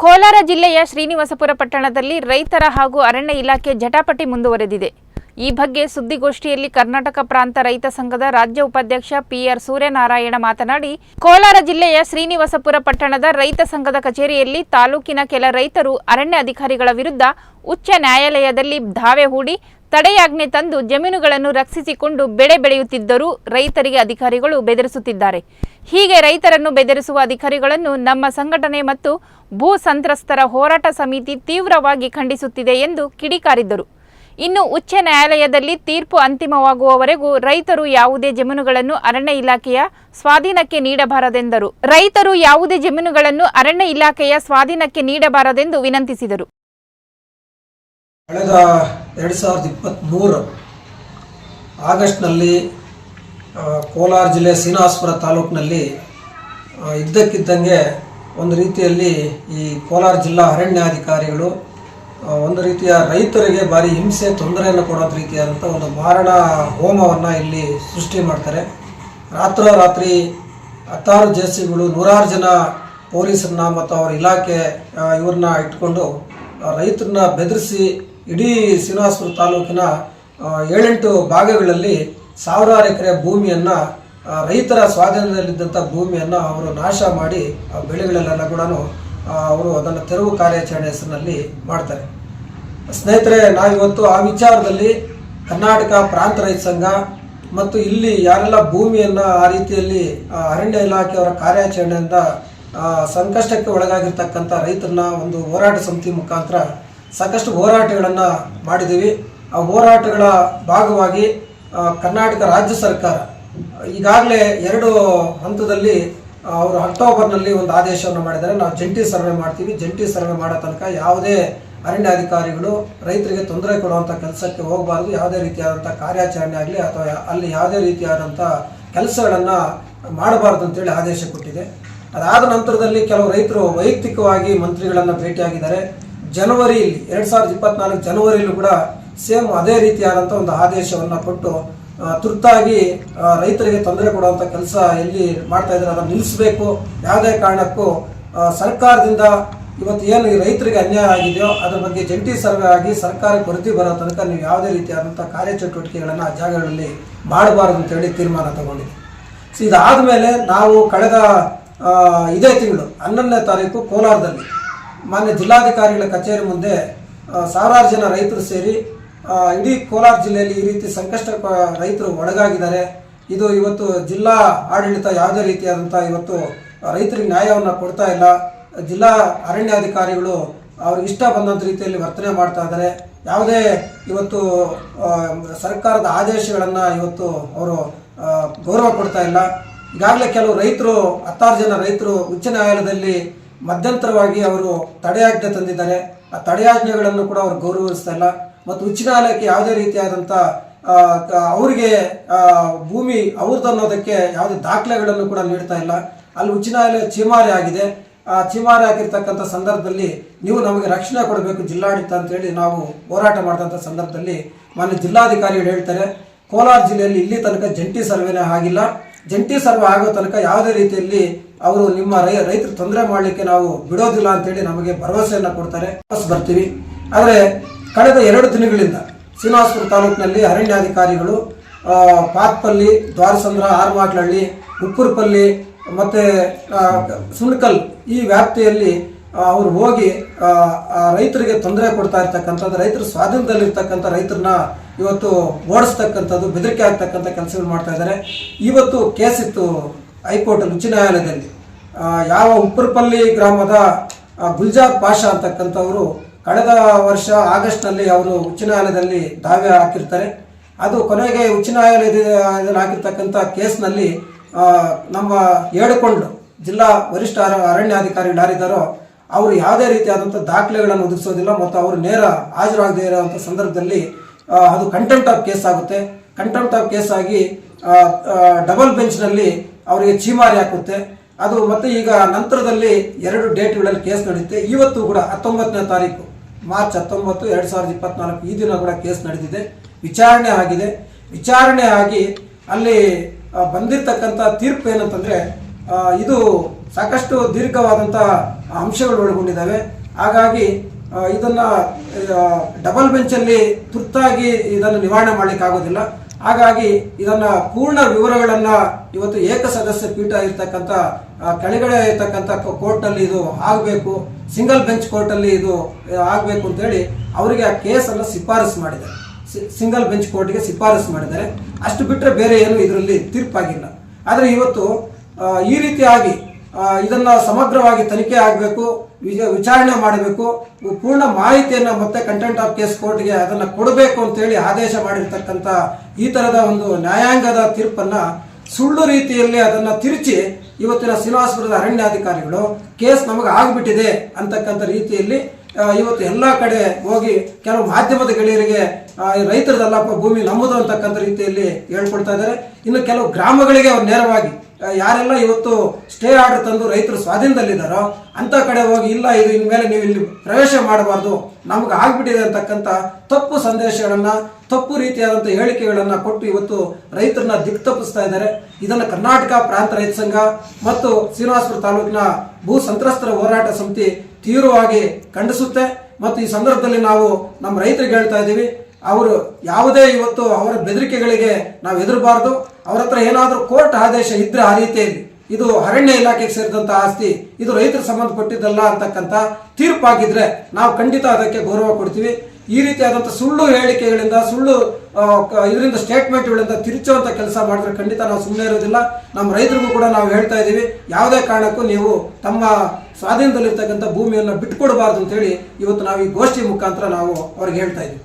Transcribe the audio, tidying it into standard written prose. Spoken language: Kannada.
ಕೋಲಾರ ಜಿಲ್ಲೆಯ ಶ್ರೀನಿವಾಸಪುರ ಪಟ್ಟಣದಲ್ಲಿ ರೈತರ ಹಾಗೂ ಅರಣ್ಯ ಇಲಾಖೆ ಜಟಾಪಟಿ ಮುಂದುವರೆದಿದೆ. ಈ ಬಗ್ಗೆ ಸುದ್ದಿಗೋಷ್ಠಿಯಲ್ಲಿ ಕರ್ನಾಟಕ ಪ್ರಾಂತ ರೈತ ಸಂಘದ ರಾಜ್ಯ ಉಪಾಧ್ಯಕ್ಷ ಪಿಆರ್ ಸೂರ್ಯನಾರಾಯಣ ಮಾತನಾಡಿ, ಕೋಲಾರ ಜಿಲ್ಲೆಯ ಶ್ರೀನಿವಾಸಪುರ ಪಟ್ಟಣದ ರೈತ ಸಂಘದ ಕಚೇರಿಯಲ್ಲಿ ತಾಲೂಕಿನ ಕೆಲ ರೈತರು ಅರಣ್ಯ ಅಧಿಕಾರಿಗಳ ವಿರುದ್ಧ ಉಚ್ಚ ನ್ಯಾಯಾಲಯದಲ್ಲಿ ದಾವೆ ಹೂಡಿ ತಡೆಯಾಜ್ಞೆ ತಂದು ಜಮೀನುಗಳನ್ನು ರಕ್ಷಿಸಿಕೊಂಡು ಬೆಳೆ ಬೆಳೆಯುತ್ತಿದ್ದರೂ ರೈತರಿಗೆ ಅಧಿಕಾರಿಗಳು ಬೆದರಿಸುತ್ತಿದ್ದಾರೆ. ಹೀಗೆ ರೈತರನ್ನು ಬೆದರಿಸುವ ಅಧಿಕಾರಿಗಳನ್ನು ನಮ್ಮ ಸಂಘಟನೆ ಮತ್ತು ಭೂ ಸಂತ್ರಸ್ತರ ಹೋರಾಟ ಸಮಿತಿ ತೀವ್ರವಾಗಿ ಖಂಡಿಸುತ್ತಿದೆ ಎಂದು ಕಿಡಿಕಾರಿದ್ದರು. ಇನ್ನು ಉಚ್ಚ ನ್ಯಾಯಾಲಯದಲ್ಲಿ ತೀರ್ಪು ಅಂತಿಮವಾಗುವವರೆಗೂ ರೈತರು ಯಾವುದೇ ಜಮೀನುಗಳನ್ನು ಅರಣ್ಯ ಇಲಾಖೆಯ ಸ್ವಾಧೀನಕ್ಕೆ ನೀಡಬಾರದೆಂದರು. ರೈತರು ಯಾವುದೇ ಜಮೀನುಗಳನ್ನು ಅರಣ್ಯ ಇಲಾಖೆಯ ಸ್ವಾಧೀನಕ್ಕೆ ನೀಡಬಾರದೆಂದು ವಿನಂತಿಸಿದರು. ಕಳೆದ 2023 ಆಗಸ್ಟ್ನಲ್ಲಿ ಕೋಲಾರ ಜಿಲ್ಲೆ ಶ್ರೀನಿವಾಸಪುರ ತಾಲೂಕಿನಲ್ಲಿ ಇದ್ದಕ್ಕಿದ್ದಂಗೆ ಒಂದು ರೀತಿಯಲ್ಲಿ ಈ ಕೋಲಾರ ಜಿಲ್ಲಾ ಅರಣ್ಯಾಧಿಕಾರಿಗಳು ಒಂದು ರೀತಿಯ ರೈತರಿಗೆ ಭಾರಿ ಹಿಂಸೆ ತೊಂದರೆಯನ್ನು ಕೊಡೋ ರೀತಿಯಾದಂಥ ಒಂದು ಮಾರಣ ಹೋಮವನ್ನು ಇಲ್ಲಿ ಸೃಷ್ಟಿ ಮಾಡ್ತಾರೆ. ರಾತ್ರೋರಾತ್ರಿ 16 ಜೆಸಿಗಳು 100 ಜನ ಪೊಲೀಸರನ್ನ ಮತ್ತು ಅವರ ಇಲಾಖೆ ಇವ್ರನ್ನ ಇಟ್ಕೊಂಡು ರೈತರನ್ನ ಬೆದರಿಸಿ ಇಡೀ ಶ್ರೀನಿವಾಸಪುರ ತಾಲೂಕಿನ 7-8 ಭಾಗಗಳಲ್ಲಿ ಸಾವಿರಾರು ಎಕರೆ ಭೂಮಿಯನ್ನು ರೈತರ ಸ್ವಾಧೀನದಲ್ಲಿದ್ದಂಥ ಭೂಮಿಯನ್ನು ಅವರು ನಾಶ ಮಾಡಿ ಬೆಳೆಗಳೆಲ್ಲ ಕೂಡ ಅವರು ಅದನ್ನು ತೆರವು ಕಾರ್ಯಾಚರಣೆ ಹೆಸರಿನಲ್ಲಿ ಮಾಡ್ತಾರೆ. ಸ್ನೇಹಿತರೆ, ನಾವಿವತ್ತು ಆ ವಿಚಾರದಲ್ಲಿ ಕರ್ನಾಟಕ ಪ್ರಾಂತ ರೈತ ಸಂಘ ಮತ್ತು ಇಲ್ಲಿ ಯಾರೆಲ್ಲ ಭೂಮಿಯನ್ನು ಆ ರೀತಿಯಲ್ಲಿ ಅರಣ್ಯ ಇಲಾಖೆಯವರ ಕಾರ್ಯಾಚರಣೆಯಿಂದ ಸಂಕಷ್ಟಕ್ಕೆ ಒಳಗಾಗಿರ್ತಕ್ಕಂಥ ರೈತರನ್ನ ಒಂದು ಹೋರಾಟ ಸಮಿತಿ ಮುಖಾಂತರ ಸಾಕಷ್ಟು ಹೋರಾಟಗಳನ್ನು ಮಾಡಿದ್ದೀವಿ. ಆ ಹೋರಾಟಗಳ ಭಾಗವಾಗಿ ಕರ್ನಾಟಕ ರಾಜ್ಯ ಸರ್ಕಾರ ಈಗಾಗಲೇ 2 ಹಂತದಲ್ಲಿ ಅವರು ಅಕ್ಟೋಬರ್ನಲ್ಲಿ ಒಂದು ಆದೇಶವನ್ನು ಮಾಡಿದ್ದಾರೆ. ನಾವು ಜಂಟಿ ಸರ್ವೆ ಮಾಡ್ತೀವಿ, ಜಂಟಿ ಸರ್ವೆ ಮಾಡೋ ತನಕ ಯಾವುದೇ ಅರಣ್ಯ ಅಧಿಕಾರಿಗಳು ರೈತರಿಗೆ ತೊಂದರೆ ಕೊಡುವಂಥ ಕೆಲಸಕ್ಕೆ ಹೋಗಬಾರ್ದು, ಯಾವುದೇ ರೀತಿಯಾದಂಥ ಕಾರ್ಯಾಚರಣೆ ಆಗಲಿ ಅಥವಾ ಅಲ್ಲಿ ಯಾವುದೇ ರೀತಿಯಾದಂಥ ಕೆಲಸಗಳನ್ನು ಮಾಡಬಾರ್ದು ಅಂತೇಳಿ ಆದೇಶ ಕೊಟ್ಟಿದೆ. ಅದಾದ ನಂತರದಲ್ಲಿ ಕೆಲವು ರೈತರು ವೈಯಕ್ತಿಕವಾಗಿ ಮಂತ್ರಿಗಳನ್ನು ಭೇಟಿಯಾಗಿದ್ದಾರೆ. ಜನವರಿಯಲ್ಲಿ 2024 ಜನವರಿಯಲ್ಲೂ ಕೂಡ ಸೇಮ್ ಅದೇ ರೀತಿಯಾದಂಥ ಒಂದು ಆದೇಶವನ್ನು ಕೊಟ್ಟು ತುರ್ತಾಗಿ ರೈತರಿಗೆ ತೊಂದರೆ ಕೊಡುವಂಥ ಕೆಲಸ ಎಲ್ಲಿ ಮಾಡ್ತಾ ಇದ್ದಾರೆ ಅದನ್ನು ನಿಲ್ಲಿಸಬೇಕು, ಯಾವುದೇ ಕಾರಣಕ್ಕೂ ಸರ್ಕಾರದಿಂದ ಇವತ್ತು ಏನು ಈ ರೈತರಿಗೆ ಅನ್ಯಾಯ ಆಗಿದೆಯೋ ಅದರ ಬಗ್ಗೆ ಜಂಟಿ ಸರ್ವೆ ಆಗಿ ಸರ್ಕಾರಕ್ಕೆ ವರದಿ ಬರೋ ತನಕ ನೀವು ಯಾವುದೇ ರೀತಿಯಾದಂಥ ಕಾರ್ಯಚಟುವಟಿಕೆಗಳನ್ನು ಆ ಜಾಗಗಳಲ್ಲಿ ಮಾಡಬಾರ್ದು ಅಂತೇಳಿ ತೀರ್ಮಾನ ತಗೊಂಡಿದೆ. ಸೊ ಇದಾದ ಮೇಲೆ ನಾವು ಕಳೆದ ಇದೇ ತಿಂಗಳು 11ನೇ ತಾರೀಕು ಕೋಲಾರದಲ್ಲಿ ಮಾನ್ಯ ಜಿಲ್ಲಾಧಿಕಾರಿಗಳ ಕಚೇರಿ ಮುಂದೆ ಸಾವಿರಾರು ಜನ ರೈತರು ಸೇರಿ ಇಡೀ ಕೋಲಾರ ಜಿಲ್ಲೆಯಲ್ಲಿ ಈ ರೀತಿ ಸಂಕಷ್ಟ ರೈತರು ಒಳಗಾಗಿದ್ದಾರೆ, ಇದು ಇವತ್ತು ಜಿಲ್ಲಾ ಆಡಳಿತ ಯಾವುದೇ ರೀತಿಯಾದಂಥ ಇವತ್ತು ರೈತರಿಗೆ ನ್ಯಾಯವನ್ನು ಕೊಡ್ತಾ ಇಲ್ಲ, ಜಿಲ್ಲಾ ಅರಣ್ಯಾಧಿಕಾರಿಗಳು ಅವ್ರಿಗೆ ಇಷ್ಟ ಬಂದಂಥ ರೀತಿಯಲ್ಲಿ ವರ್ತನೆ ಮಾಡ್ತಾ ಇದ್ದಾರೆ, ಯಾವುದೇ ಇವತ್ತು ಸರ್ಕಾರದ ಆದೇಶಗಳನ್ನು ಇವತ್ತು ಅವರು ಗೌರವ ಕೊಡ್ತಾ ಇಲ್ಲ. ಈಗಾಗಲೇ ಕೆಲವು ರೈತರು 16 ಜನ ರೈತರು ಉಚ್ಚ ನ್ಯಾಯಾಲಯದಲ್ಲಿ ಮಧ್ಯಂತರವಾಗಿ ಅವರು ತಡೆಯಾಜ್ಞೆ ತಂದಿದ್ದಾರೆ. ಆ ತಡೆಯಾಜ್ಞೆಗಳನ್ನು ಕೂಡ ಅವರು ಗೌರವಿಸ್ತಾ ಇಲ್ಲ ಮತ್ತು ಉಚ್ಚ ನ್ಯಾಯಾಲಯಕ್ಕೆ ಯಾವುದೇ ರೀತಿಯಾದಂಥ ಅವರಿಗೆ ಭೂಮಿ ಅವ್ರದ್ದು ಅನ್ನೋದಕ್ಕೆ ಯಾವುದೇ ದಾಖಲೆಗಳನ್ನು ಕೂಡ ನೀಡ್ತಾ ಇಲ್ಲ. ಅಲ್ಲಿ ಉಚ್ಚ ನ್ಯಾಯಾಲಯ ಚೀಮಾರಿ ಆಗಿದೆ. ಆ ಚೀಮಾರಿ ಆಗಿರ್ತಕ್ಕಂಥ ಸಂದರ್ಭದಲ್ಲಿ ನೀವು ನಮಗೆ ರಕ್ಷಣೆ ಕೊಡಬೇಕು ಜಿಲ್ಲಾಡಳಿತ ಅಂತೇಳಿ ನಾವು ಹೋರಾಟ ಮಾಡಿದಂಥ ಸಂದರ್ಭದಲ್ಲಿ ಮಾನ್ಯ ಜಿಲ್ಲಾಧಿಕಾರಿಗಳು ಹೇಳ್ತಾರೆ, ಕೋಲಾರ ಜಿಲ್ಲೆಯಲ್ಲಿ ಇಲ್ಲಿ ತನಕ ಜಂಟಿ ಸರ್ವೆನೇ ಆಗಿಲ್ಲ, ಜಂಟಿ ಸರ್ವೆ ಆಗೋ ತನಕ ಯಾವುದೇ ರೀತಿಯಲ್ಲಿ ಅವರು ನಿಮ್ಮ ರೈತರು ತೊಂದರೆ ಮಾಡಲಿಕ್ಕೆ ನಾವು ಬಿಡೋದಿಲ್ಲ ಅಂತೇಳಿ ನಮಗೆ ಭರವಸೆಯನ್ನು ಕೊಡ್ತಾರೆ. ವಾಪಸ್ ಬರ್ತೀವಿ. ಆದರೆ ಕಳೆದ 2 ದಿನಗಳಿಂದ ಶ್ರೀನಿವಾಸಪುರ ತಾಲೂಕಿನಲ್ಲಿ ಅರಣ್ಯಾಧಿಕಾರಿಗಳು ಪಾತ್ಪಲ್ಲಿ, ದ್ವಾರಸಂದ್ರ, ಆರ್ಮಾಟ್ಲಹಳ್ಳಿ, ಉಪ್ಪುರಪಲ್ಲಿ ಮತ್ತು ಸುಣ್ಕಲ್ ಈ ವ್ಯಾಪ್ತಿಯಲ್ಲಿ ಅವರು ಹೋಗಿ ರೈತರಿಗೆ ತೊಂದರೆ ಕೊಡ್ತಾ ಇರ್ತಕ್ಕಂಥದ್ದು, ರೈತರ ಸ್ವಾಧೀನದಲ್ಲಿರ್ತಕ್ಕಂಥ ರೈತರನ್ನ ಇವತ್ತು ಓಡಿಸ್ತಕ್ಕಂಥದ್ದು, ಬೆದರಿಕೆ ಆಗ್ತಕ್ಕಂಥ ಕೆಲಸಗಳು ಮಾಡ್ತಾ ಇದ್ದಾರೆ. ಇವತ್ತು ಕೇಸ್ ಇತ್ತು ಹೈಕೋರ್ಟಲ್ಲಿ ಉಚ್ಚ ನ್ಯಾಯಾಲಯದಲ್ಲಿ. ಯಾವ ಉಪ್ಪುರಪಲ್ಲಿ ಗ್ರಾಮದ ಗುಲ್ಜಾರ್ ಪಾಷಾ ಅಂತಕ್ಕಂಥವರು ಕಳೆದ ವರ್ಷ ಆಗಸ್ಟ್ನಲ್ಲಿ ಅವರು ಉಚ್ಚ ನ್ಯಾಯಾಲಯದಲ್ಲಿ ದಾವೆ ಹಾಕಿರ್ತಾರೆ. ಅದು ಕೊನೆಗೆ ಉಚ್ಚ ನ್ಯಾಯಾಲಯದಲ್ಲಿ ಹಾಕಿರ್ತಕ್ಕಂಥ ಕೇಸ್ನಲ್ಲಿ ನಮ್ಮ ಏಡುಕೊಂಡು ಜಿಲ್ಲಾ ವರಿಷ್ಠ ಅರಣ್ಯಾಧಿಕಾರಿಗಳು ಯಾರಿದ್ದಾರೋ ಅವರು ಯಾವುದೇ ರೀತಿಯಾದಂಥ ದಾಖಲೆಗಳನ್ನು ಒದಗಿಸೋದಿಲ್ಲ ಮತ್ತು ಅವರು ನೇರ ಹಾಜರಾಗದೇ ಇರೋವಂಥ ಸಂದರ್ಭದಲ್ಲಿ ಅದು ಕಂಟೆಂಪ್ಟ್ ಆಫ್ ಕೇಸ್ ಆಗುತ್ತೆ. ಕಂಟೆಂಪ್ಟ್ ಆಫ್ ಕೇಸ್ ಆಗಿ ಡಬಲ್ ಬೆಂಚ್ನಲ್ಲಿ ಅವರಿಗೆ ಚೀಮಾರಿ ಹಾಕುತ್ತೆ. ಅದು ಮತ್ತು ಈಗ ನಂತರದಲ್ಲಿ 2 ಡೇಟ್ಗಳಲ್ಲಿ ಕೇಸ್ ನಡೆಯುತ್ತೆ. ಇವತ್ತು ಕೂಡ 19ನೇ ತಾರೀಕು ಮಾರ್ಚ್ 19, 2024 ಈ ದಿನ ಕೂಡ ಕೇಸ್ ನಡೆದಿದೆ, ವಿಚಾರಣೆ ಆಗಿದೆ. ವಿಚಾರಣೆ ಆಗಿ ಅಲ್ಲಿ ಬಂದಿರತಕ್ಕಂಥ ತೀರ್ಪು ಏನಂತಂದರೆ ಇದು ಸಾಕಷ್ಟು ದೀರ್ಘವಾದಂಥ ಅಂಶಗಳು ಒಳಗೊಂಡಿದ್ದಾವೆ. ಹಾಗಾಗಿ ಇದನ್ನು ಡಬಲ್ ಬೆಂಚಲ್ಲಿ ತುರ್ತಾಗಿ ಇದನ್ನು ನಿವಾರಣೆ ಮಾಡಲಿಕ್ಕೆ ಆಗೋದಿಲ್ಲ. ಹಾಗಾಗಿ ಇದನ್ನು ಪೂರ್ಣ ವಿವರಗಳನ್ನು ಇವತ್ತು ಏಕಸದಸ್ಯ ಪೀಠ ಇರ್ತಕ್ಕಂಥ ಕೆಳಗಡೆ ಇರ್ತಕ್ಕಂಥ ಕೋರ್ಟ್ನಲ್ಲಿ ಇದು ಆಗಬೇಕು, ಸಿಂಗಲ್ ಬೆಂಚ್ ಕೋರ್ಟಲ್ಲಿ ಇದು ಆಗಬೇಕು ಅಂತೇಳಿ ಅವರಿಗೆ ಆ ಕೇಸನ್ನು ಶಿಫಾರಸು ಮಾಡಿದ್ದಾರೆ, ಸಿಂಗಲ್ ಬೆಂಚ್ ಕೋರ್ಟ್ಗೆ ಶಿಫಾರಸು ಮಾಡಿದ್ದಾರೆ. ಅಷ್ಟು ಬಿಟ್ಟರೆ ಬೇರೆ ಏನು ಇದರಲ್ಲಿ ತೀರ್ಪಾಗಿಲ್ಲ. ಆದರೆ ಇವತ್ತು ಈ ರೀತಿಯಾಗಿ ಇದನ್ನು ಸಮಗ್ರವಾಗಿ ತನಿಖೆ ಆಗಬೇಕು, ವಿಚಾರಣೆ ಮಾಡಬೇಕು, ಪೂರ್ಣ ಮಾಹಿತಿಯನ್ನು ಮತ್ತೆ ಕಂಟೆಂಟ್ ಆಫ್ ಕೇಸ್ ಕೋರ್ಟ್ಗೆ ಅದನ್ನು ಕೊಡಬೇಕು ಅಂತೇಳಿ ಆದೇಶ ಮಾಡಿರ್ತಕ್ಕಂಥ ಈ ಥರದ ಒಂದು ನ್ಯಾಯಾಂಗದ ತೀರ್ಪನ್ನು ಸುಳ್ಳು ರೀತಿಯಲ್ಲಿ ಅದನ್ನು ತಿರುಚಿ ಇವತ್ತಿನ ಶ್ರೀನಿವಾಸಪುರದ ಅರಣ್ಯಾಧಿಕಾರಿಗಳು ಕೇಸ್ ನಮಗೆ ಆಗಿಬಿಟ್ಟಿದೆ ಅಂತಕ್ಕಂಥ ರೀತಿಯಲ್ಲಿ ಇವತ್ತು ಎಲ್ಲ ಕಡೆ ಹೋಗಿ ಕೆಲವು ಮಾಧ್ಯಮದ ಗೆಳೆಯರಿಗೆ ರೈತರದಲ್ಲಪ್ಪ ಭೂಮಿ ನಮ್ಮದು ಅಂತಕ್ಕಂಥ ರೀತಿಯಲ್ಲಿ ಹೇಳ್ಕೊಡ್ತಾ ಇದ್ದಾರೆ. ಇನ್ನು ಕೆಲವು ಗ್ರಾಮಗಳಿಗೆ ಅವ್ರು ನೇರವಾಗಿ ಯಾರೆಲ್ಲ ಇವತ್ತು ಸ್ಟೇ ಆರ್ಡರ್ ತಂದು ರೈತರು ಸ್ವಾಧೀನದಲ್ಲಿದ್ದಾರೋ ಅಂಥ ಕಡೆ ಹೋಗಿ ಇಲ್ಲ ಇದು ಇನ್ಮೇಲೆ ನೀವು ಇಲ್ಲಿ ಪ್ರವೇಶ ಮಾಡಬಾರ್ದು, ನಮ್ಗೆ ಆಗ್ಬಿಟ್ಟಿದೆ ಅಂತಕ್ಕಂಥ ತಪ್ಪು ಸಂದೇಶಗಳನ್ನು, ತಪ್ಪು ರೀತಿಯಾದಂಥ ಹೇಳಿಕೆಗಳನ್ನು ಕೊಟ್ಟು ಇವತ್ತು ರೈತರನ್ನ ದಿಕ್ತಪ್ಪಿಸ್ತಾ ಇದ್ದಾರೆ. ಇದನ್ನು ಕರ್ನಾಟಕ ಪ್ರಾಂತ ರೈತ ಸಂಘ ಮತ್ತು ಶ್ರೀನಿವಾಸಪುರ ತಾಲೂಕಿನ ಭೂ ಸಂತ್ರಸ್ತರ ಹೋರಾಟ ಸಮಿತಿ ತೀವ್ರವಾಗಿ ಖಂಡಿಸುತ್ತೆ. ಮತ್ತು ಈ ಸಂದರ್ಭದಲ್ಲಿ ನಾವು ನಮ್ಮ ರೈತರಿಗೆ ಹೇಳ್ತಾ ಇದ್ದೀವಿ, ಅವರು ಯಾವುದೇ ಇವತ್ತು ಅವರ ಬೆದರಿಕೆಗಳಿಗೆ ನಾವು ಹೆದರಬಾರ್ದು. ಅವರ ಹತ್ರ ಏನಾದರೂ ಕೋರ್ಟ್ ಆದೇಶ ಇದ್ರೆ ಆ ರೀತಿಯಲ್ಲಿ ಇದು ಅರಣ್ಯ ಇಲಾಖೆಗೆ ಸೇರಿದಂಥ ಆಸ್ತಿ, ಇದು ರೈತರಿಗೆ ಸಂಬಂಧಪಟ್ಟಿದ್ದಲ್ಲ ಅಂತಕ್ಕಂಥ ತೀರ್ಪಾಗಿದ್ರೆ ನಾವು ಖಂಡಿತ ಅದಕ್ಕೆ ಗೌರವ ಕೊಡ್ತೀವಿ. ಈ ರೀತಿಯಾದಂಥ ಸುಳ್ಳು ಹೇಳಿಕೆಗಳಿಂದ, ಸುಳ್ಳು ಇದರಿಂದ ಸ್ಟೇಟ್ಮೆಂಟ್ಗಳಿಂದ ತಿರುಚುವಂಥ ಕೆಲಸ ಮಾಡಿದ್ರೆ ಖಂಡಿತ ನಾವು ಸುಮ್ಮನೆ ಇರೋದಿಲ್ಲ. ನಮ್ಮ ರೈತರಿಗೂ ಕೂಡ ನಾವು ಹೇಳ್ತಾ ಇದ್ದೀವಿ, ಯಾವುದೇ ಕಾರಣಕ್ಕೂ ನೀವು ತಮ್ಮ ಸ್ವಾಧೀನದಲ್ಲಿರ್ತಕ್ಕಂಥ ಭೂಮಿಯನ್ನು ಬಿಟ್ಟುಕೊಡಬಾರ್ದು ಅಂತೇಳಿ ಇವತ್ತು ನಾವು ಈ ಗೋಷ್ಠಿ ಮುಖಾಂತರ ನಾವು ಅವ್ರಿಗೆ ಹೇಳ್ತಾ ಇದ್ದೀವಿ.